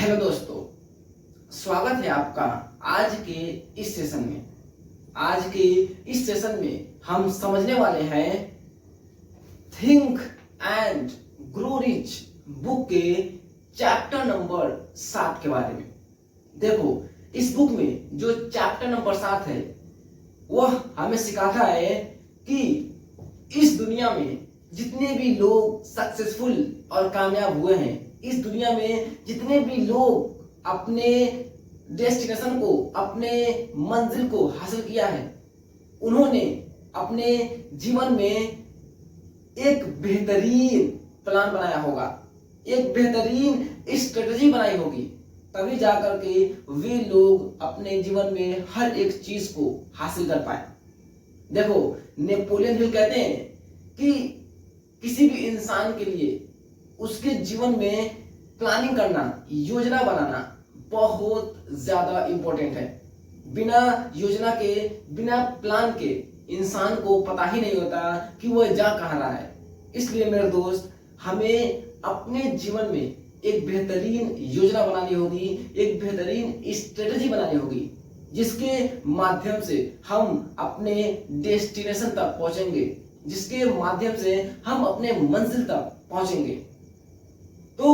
Hello दोस्तों, स्वागत है आपका आज के इस सेशन में। आज के इस सेशन में हम समझने वाले हैं think and grow rich book के चैप्टर नंबर 7 के बारे में। देखो, इस बुक में जो चैप्टर नंबर 7 है वह हमें सिखाता है कि इस दुनिया में जितने भी लोग सक्सेसफुल और कामयाब हुए हैं, इस दुनिया में जितने भी लोग अपने डेस्टिनेशन को, अपने मंजिल को हासिल किया है, उन्होंने अपने जीवन में एक बेहतरीन प्लान बनाया होगा, एक बेहतरीन स्ट्रेटजी बनाई होगी, तभी जाकर के वे लोग अपने जीवन में हर एक चीज को हासिल कर पाए। देखो, नेपोलियन हिल कहते हैं कि किसी भी इंसान के लिए उसके जीवन में प्लानिंग करना, योजना बनाना बहुत ज्यादा इंपॉर्टेंट है। बिना योजना के, बिना प्लान के इंसान को पता ही नहीं होता कि वह जा कहाँ रहा है। इसलिए मेरे दोस्त, हमें अपने जीवन में एक बेहतरीन योजना बनानी होगी, एक बेहतरीन स्ट्रेटजी बनानी होगी, जिसके माध्यम से हम अपने डेस्टिनेशन तक पहुंचेंगे, जिसके माध्यम से हम अपने मंजिल तक पहुंचेंगे। तो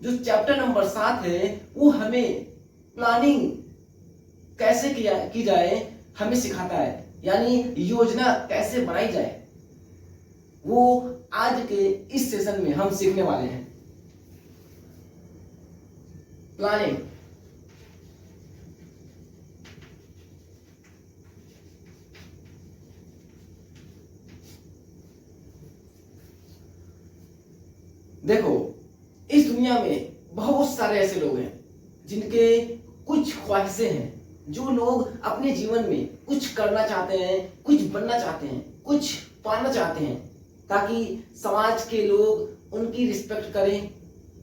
जो चैप्टर नंबर 7 है वो हमें प्लानिंग कैसे की जाए हमें सिखाता है, यानी योजना कैसे बनाई जाए, वो आज के इस सेशन में हम सीखने वाले हैं। प्लानिंग। देखो, इस दुनिया में बहुत सारे ऐसे लोग हैं जिनके कुछ ख्वाहिशें हैं, जो लोग अपने जीवन में कुछ करना चाहते हैं, कुछ बनना चाहते हैं, कुछ पाना चाहते हैं, ताकि समाज के लोग उनकी रिस्पेक्ट करें,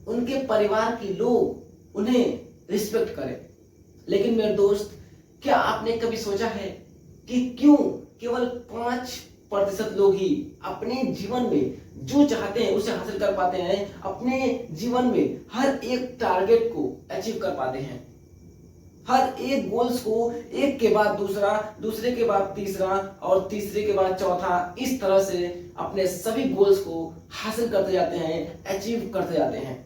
उनके परिवार के लोग उन्हें रिस्पेक्ट करें। लेकिन मेरे दोस्त, क्या आपने कभी सोचा है कि क्यों केवल 5% लोग ही अपने जीवन में जो चाहते हैं उसे हासिल कर पाते हैं, अपने जीवन में हर एक टारगेट को अचीव कर पाते हैं, हर एक गोल्स को एक के बाद दूसरा, दूसरे के बाद तीसरा और तीसरे के बाद चौथा, इस तरह से अपने सभी गोल्स को हासिल करते जाते हैं, अचीव करते जाते हैं।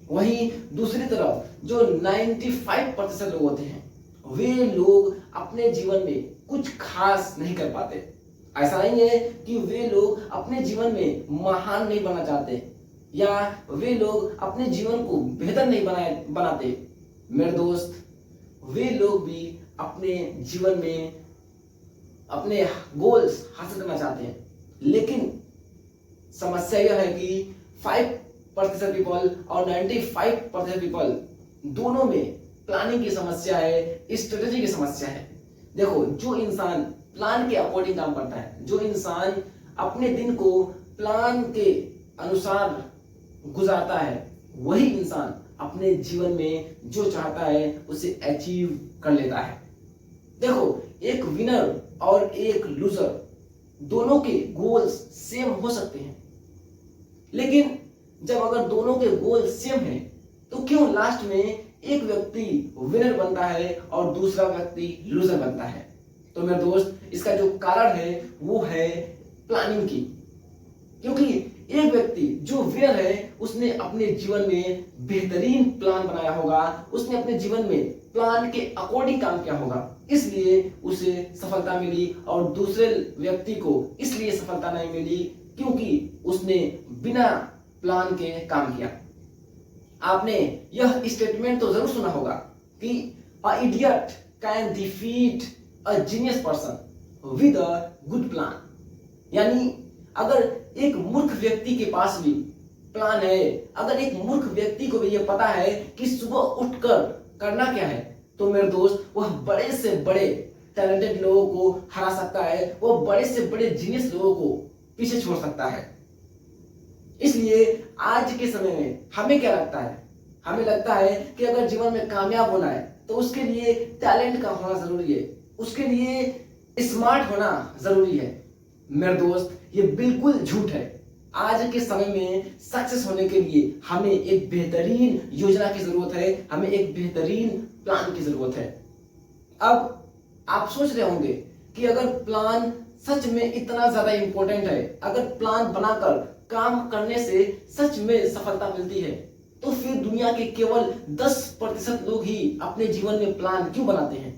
वहीं दूसरी तरफ जो 95% लोग होते हैं, वे लोग अपने जीवन में कुछ खास नहीं कर पाते। ऐसा नहीं है कि वे लोग अपने जीवन में महान नहीं बनना चाहते या वे लोग अपने जीवन को बेहतर नहीं बनाते। मेरे दोस्त, वे लोग भी अपने जीवन में अपने गोल्स हासिल करना चाहते हैं, लेकिन समस्या यह है कि 5% पीपल और 95% पीपल दोनों में प्लानिंग की समस्या है, स्ट्रेटेजी की समस्या है। देखो, जो इंसान प्लान के अकॉर्डिंग काम करता है, जो इंसान अपने दिन को प्लान के अनुसार गुजारता है, वही इंसान अपने जीवन में जो चाहता है उसे अचीव कर लेता है। देखो, एक विनर और एक लूजर दोनों के गोल्स सेम हो सकते हैं, लेकिन जब अगर दोनों के गोल सेम हैं, तो क्यों लास्ट में एक व्यक्ति विनर बनता है और दूसरा व्यक्ति लूजर बनता है? तो मेरे दोस्त, इसका जो कारण है वो है प्लानिंग की। क्योंकि एक व्यक्ति जो विनर है उसने अपने जीवन में बेहतरीन प्लान बनाया होगा, उसने अपने जीवन में प्लान के अकॉर्डिंग काम किया होगा, इसलिए उसे सफलता मिली, और दूसरे व्यक्ति को इसलिए सफलता नहीं मिली क्योंकि उसने बिना प्लान के काम किया। आपने यह स्टेटमेंट तो जरूर सुना होगा कि a idiot can defeat a genius person with a good plan. यानी अगर एक मूर्ख व्यक्ति के पास भी प्लान है, अगर एक मूर्ख व्यक्ति को भी यह पता है कि सुबह उठकर करना क्या है, तो मेरे दोस्त, वह बड़े से बड़े टैलेंटेड लोगों को हरा सकता है, वह बड़े से बड़े जीनियस लोगों को पीछे छोड़ सकता है। इसलिए आज के समय में हमें क्या लगता है? हमें लगता है कि अगर जीवन में कामयाब होना है तो उसके लिए टैलेंट का होना जरूरी है, उसके लिए स्मार्ट होना जरूरी है। मेरे दोस्त, ये बिल्कुल झूठ है। आज के समय में सक्सेस होने के लिए हमें एक बेहतरीन योजना की जरूरत है, हमें एक बेहतरीन प्लान की जरूरत है। अब आप सोच रहे होंगे कि अगर प्लान सच में इतना ज्यादा इंपॉर्टेंट है, अगर प्लान बनाकर काम करने से सच में सफलता मिलती है, तो फिर दुनिया के केवल 10% लोग ही अपने जीवन में प्लान क्यों बनाते हैं?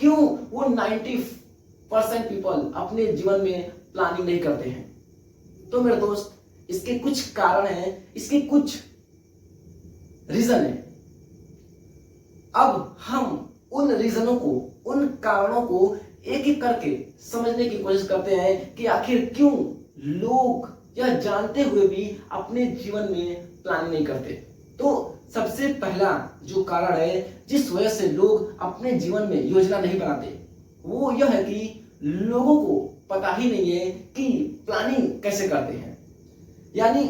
क्यों वो 90% पीपल अपने जीवन में प्लानिंग नहीं करते हैं? तो मेरे दोस्त, इसके कुछ कारण हैं, इसके कुछ रीजन हैं। अब हम उन रीजनों को, उन कारणों को एक एक करके समझने की कोशिश करते हैं कि आखिर क्यों लोग यह जानते हुए भी अपने जीवन में प्लानिंग नहीं करते। तो सबसे पहला जो कारण है जिस वजह से लोग अपने जीवन में योजना नहीं बनाते, वो यह है कि लोगों को पता ही नहीं है कि प्लानिंग कैसे करते हैं। यानी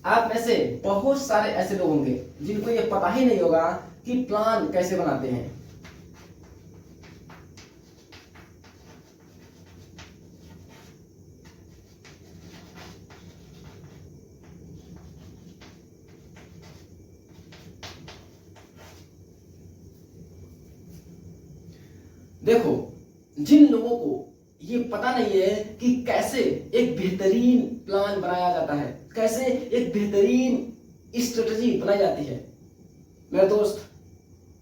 आप में से बहुत सारे ऐसे लोग होंगे जिनको ये पता ही नहीं होगा कि प्लान कैसे बनाते हैं। देखो, जिन लोगों को ये पता नहीं है कि कैसे एक बेहतरीन प्लान बनाया जाता है, कैसे एक बेहतरीन स्ट्रेटजी बनाई जाती है, मेरे दोस्त,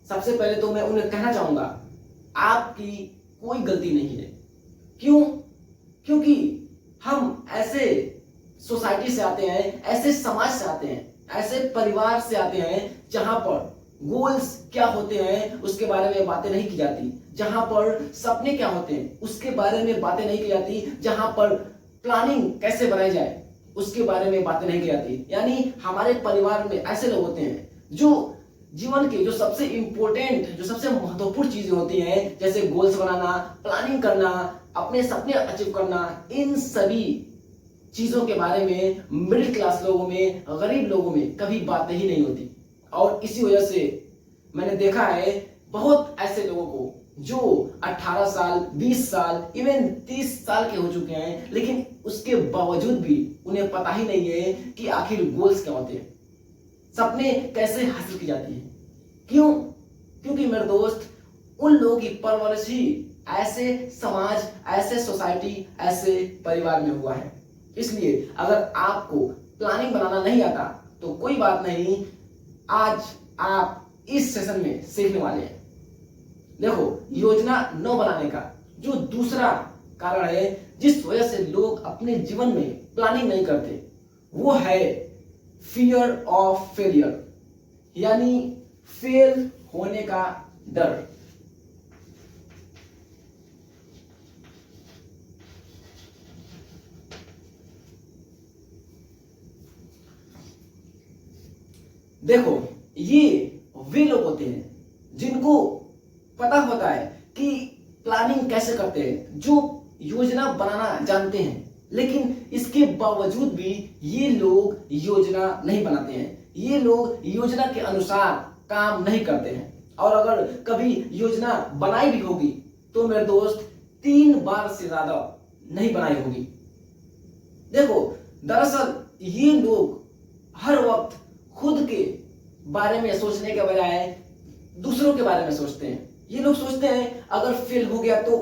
सबसे पहले तो मैं उन्हें कहना चाहूंगा, आपकी कोई गलती नहीं है। क्यों? क्योंकि हम ऐसे सोसाइटी से आते हैं, ऐसे समाज से आते हैं, ऐसे परिवार से आते हैं जहां पर गोल्स क्या होते हैं उसके बारे में बातें नहीं की जाती, जहां पर सपने क्या होते हैं उसके बारे में बातें नहीं की जाती, जहां पर प्लानिंग कैसे बनाई जाए उसके बारे में बातें नहीं की जाती। यानी हमारे परिवार में ऐसे लोग होते हैं जो जीवन के जो सबसे इंपॉर्टेंट, जो सबसे महत्वपूर्ण चीजें होती हैं, जैसे गोल्स बनाना, प्लानिंग करना, अपने सपने अचीव करना, इन सभी चीजों के बारे में मिडिल क्लास लोगों में, गरीब लोगों में कभी बातें ही नहीं होती। और इसी वजह से मैंने देखा है बहुत ऐसे लोगों को जो 18 साल, 20 साल, इवन 30 साल के हो चुके हैं, लेकिन उसके बावजूद भी उन्हें पता ही नहीं है कि आखिर गोल्स क्या होते हैं, सपने कैसे हासिल की जाती है। क्यों? क्योंकि मेरे दोस्त, उन लोगों की परवरिश ही ऐसे समाज, ऐसे सोसाइटी, ऐसे परिवार में हुआ है। इसलिए अगर आपको प्लानिंग बनाना नहीं आता तो कोई बात नहीं, आज आप इस सेशन में सीखने वाले हैं। देखो, योजना न बनाने का जो दूसरा कारण है जिस वजह से लोग अपने जीवन में प्लानिंग नहीं करते, वो है फियर ऑफ फेलियर, यानी फेल होने का डर। देखो, ये वे लोग होते हैं जिनको पता होता है कि प्लानिंग कैसे करते हैं, जो योजना बनाना जानते हैं, लेकिन इसके बावजूद भी ये लोग योजना नहीं बनाते हैं, ये लोग योजना के अनुसार काम नहीं करते हैं। और अगर कभी योजना बनाई भी होगी तो मेरे दोस्त 3 बार से ज्यादा नहीं बनाई होगी। देखो, दरअसल ये लोग हर वक्त खुद के बारे में सोचने के बजाय दूसरों के बारे में सोचते हैं। ये लोग सोचते हैं अगर फेल हो गया तो,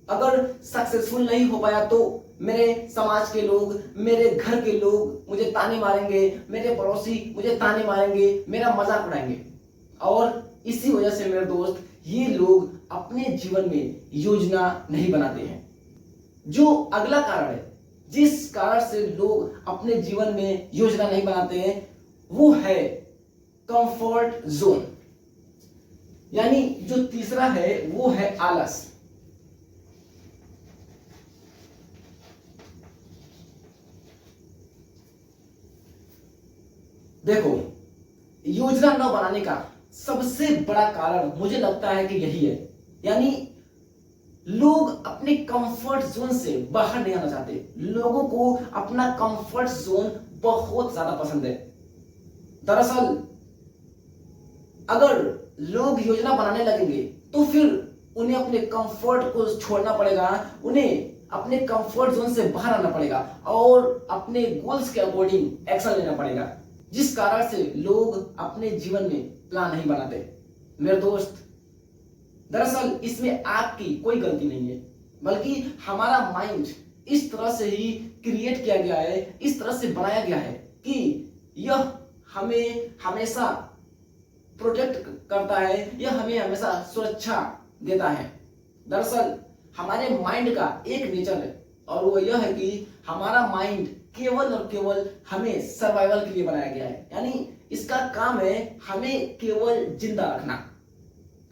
अगर सक्सेसफुल नहीं हो पाया तो मेरे समाज के लोग, मेरे घर के लोग मुझे ताने मारेंगे, मेरे पड़ोसी मुझे ताने मारेंगे, मेरा मजाक उड़ाएंगे। और इसी वजह से मेरे दोस्त, ये लोग अपने जीवन में योजना नहीं बनाते हैं। जो अगला कारण है जिस कारण से लोग अपने जीवन में योजना नहीं बनाते हैं, वो है कंफर्ट जोन, यानी जो तीसरा है वो है आलस। देखो, योजना न बनाने का सबसे बड़ा कारण मुझे लगता है कि यही है, यानी लोग अपने कंफर्ट जोन से बाहर नहीं आना चाहते। लोगों को अपना कंफर्ट जोन बहुत ज्यादा पसंद है। दरअसल अगर लोग योजना बनाने लगेंगे तो फिर उन्हें अपने कंफर्ट को छोड़ना पड़ेगा, उन्हें अपने कंफर्ट जोन से बाहर आना पड़ेगा और अपने गोल्स के अकॉर्डिंग एक्शन लेना पड़ेगा, जिस कारण से लोग अपने जीवन में प्लान नहीं बनाते। मेरे दोस्त, दरअसल इसमें आपकी कोई गलती नहीं है, बल्कि हमारा माइंड इस तरह से ही क्रिएट किया गया है, इस तरह से बनाया गया है कि यह हमें हमेशा प्रोटेक्ट करता है, यह हमें हमेशा सुरक्षा देता है। दरअसल हमारे माइंड का एक नेचर है और वो यह है कि हमारा माइंड केवल और केवल हमें सर्वाइवल के लिए बनाया गया है, यानी इसका काम है हमें केवल जिंदा रखना।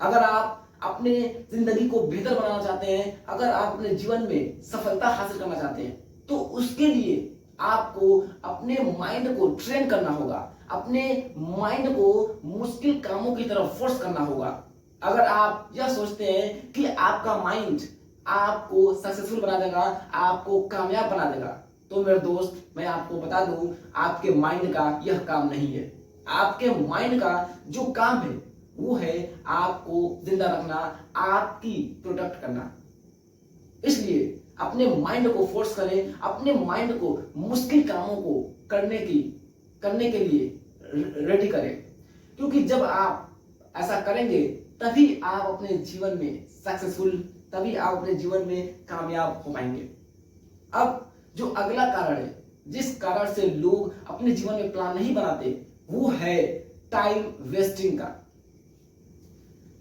अगर आप अपने जिंदगी को बेहतर बनाना चाहते हैं, अगर आप अपने जीवन में सफलता हासिल करना चाहते हैं, तो उसके लिए आपको अपने माइंड को ट्रेन करना होगा, अपने माइंड को मुश्किल कामों की तरफ फोर्स करना होगा। अगर आप यह सोचते हैं कि आपका माइंड आपको सक्सेसफुल बना देगा, आपको कामयाब बना देगा, तो मेरे दोस्त मैं आपको बता दूं, आपके माइंड का यह काम नहीं है। आपके माइंड का जो काम है वो है आपको जिंदा रखना, आपकी प्रोटेक्ट करना। इसलिए अपने माइंड को फोर्स करें, अपने माइंड को मुश्किल कामों को करने के लिए रेडी करें, क्योंकि जब आप ऐसा करेंगे तभी आप अपने जीवन में सक्सेसफुल, तभी आप अपने जीवन में कामयाब हो पाएंगे। अब जो अगला कारण है जिस कारण से लोग अपने जीवन में प्लान नहीं बनाते, वो है टाइम वेस्टिंग का,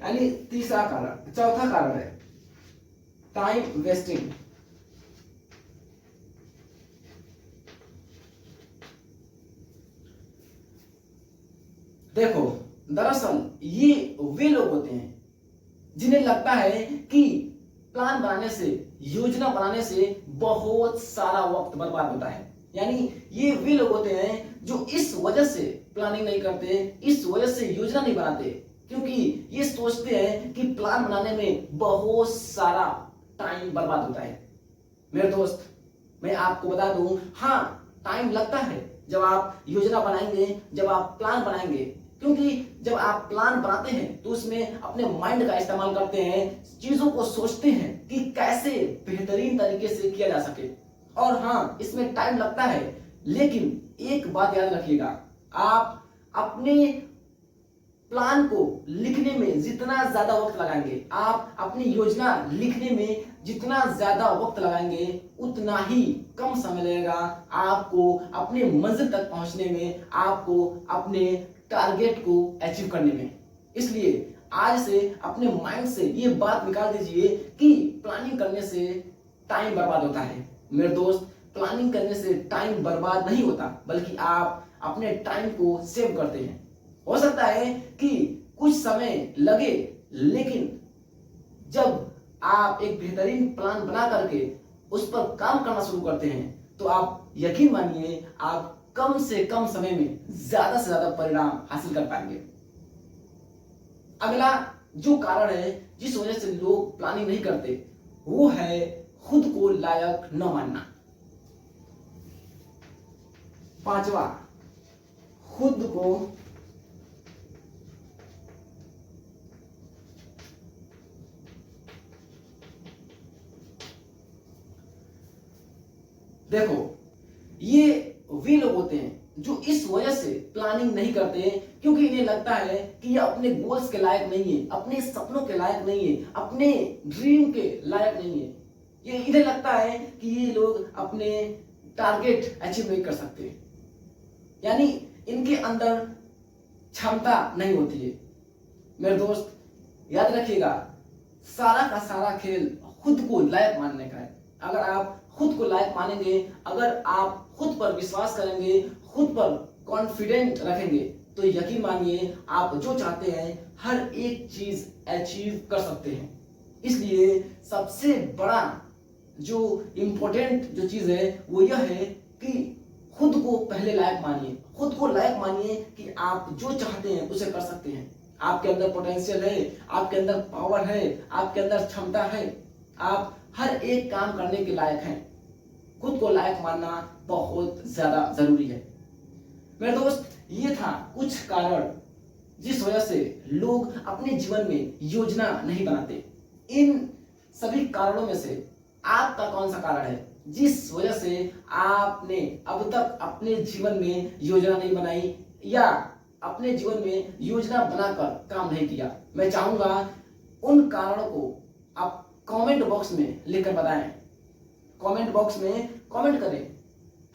यानी चौथा कारण है टाइम वेस्टिंग। देखो, दरअसल ये वे लोग होते हैं जिन्हें लगता है कि प्लान बनाने से, योजना बनाने से बहुत सारा वक्त बर्बाद होता है। यानी ये वे लोग होते हैं जो इस वजह से प्लानिंग नहीं करते, इस वजह से योजना नहीं बनाते, क्योंकि ये सोचते हैं कि प्लान बनाने में बहुत सारा टाइम बर्बाद होता है। मेरे दोस्त, मैं आपको बता दूं, हाँ टाइम लगता है जब आप योजना बनाएंगे, जब आप प्लान बनाएंगे, क्योंकि जब आप प्लान बनाते हैं तो उसमें अपने माइंड का इस्तेमाल करते हैं, चीजों को सोचते हैं कि कैसे बेहतरीन तरीके से किया जा सके। और हाँ, इसमें टाइम लगता है, लेकिन एक बात याद रखिएगा, आप अपने प्लान को लिखने में जितना ज्यादा वक्त लगाएंगे, आप अपनी योजना लिखने में जितना ज्यादा वक्त लगाएंगे, उतना ही कम समय लगेगा आपको अपने मंजिल तक पहुंचने में, आपको अपने टारगेट को अचीव करने में। इसलिए आज से अपने माइंड से ये बात निकाल दीजिए कि प्लानिंग करने से टाइम बर्बाद होता है। मेरे दोस्त, प्लानिंग करने से टाइम बर्बाद नहीं होता, बल्कि आप अपने टाइम को सेव करते हैं। हो सकता है कि कुछ समय लगे, लेकिन जब आप एक बेहतरीन प्लान बना करके उस पर काम करना शुरू करते हैं, तो आप यकीन मानिए आप कम से कम समय में ज्यादा से ज्यादा परिणाम हासिल कर पाएंगे। अगला जो कारण है जिस वजह से लोग प्लानिंग नहीं करते, वो है खुद को लायक न मानना। पांचवा, खुद को देखो, ये वे लोग होते हैं जो इस वजह से प्लानिंग नहीं करते, क्योंकि इन्हें लगता है कि ये अपने गोल्स के लायक नहीं है, अपने सपनों के लायक नहीं है, अपने ड्रीम के लायक नहीं है। ये इन्हें लगता है कि ये लोग अपने टारगेट अचीव नहीं कर सकते, यानी इनके अंदर क्षमता नहीं होती है। मेरे दोस्त, याद रखिएगा, सारा का सारा खेल खुद को लायक मानने का है। अगर आप खुद को लायक मानेंगे, अगर आप खुद पर विश्वास करेंगे, खुद पर कॉन्फिडेंट रखेंगे, तो यकीन मानिए आप जो चाहते हैं हर एक चीज अचीव कर सकते हैं। इसलिए सबसे बड़ा जो इंपॉर्टेंट जो चीज है वो यह है कि खुद को पहले लायक मानिए, खुद को लायक मानिए कि आप जो चाहते हैं उसे कर सकते हैं। आपके अंदर पोटेंशियल है, आपके अंदर पावर है, आपके अंदर क्षमता है, आप हर एक काम करने के लायक हैं। खुद को लायक मानना बहुत ज्यादा जरूरी है। मेरे दोस्त, ये था कुछ कारण जिस वजह से लोग अपने जीवन में योजना नहीं बनाते। इन सभी कारणों में से आपका कौन सा कारण है जिस वजह से आपने अब तक अपने जीवन में योजना नहीं बनाई या अपने जीवन में योजना बनाकर काम नहीं किया। मैं चाहूंगा उन कारणों को आप कमेंट बॉक्स में लिखकर बताएं। कमेंट बॉक्स में कमेंट करें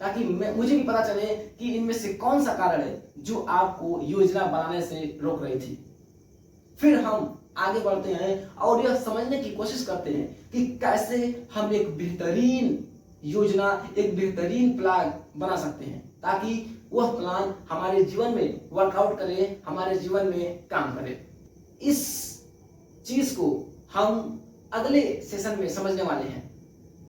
ताकि मुझे भी पता चले कि इनमें से कौन सा कारण है जो आपको योजना बनाने से रोक रही थी। फिर हम आगे बढ़ते हैं और यह समझने की कोशिश करते हैं कि कैसे हम एक बेहतरीन योजना, एक बेहतरीन प्लान बना सकते हैं ताकि वह प्लान हमारे जीवन में वर्कआउट करे, हमारे जीवन में काम करे। इस चीज को हम अगले सेशन में समझने वाले हैं।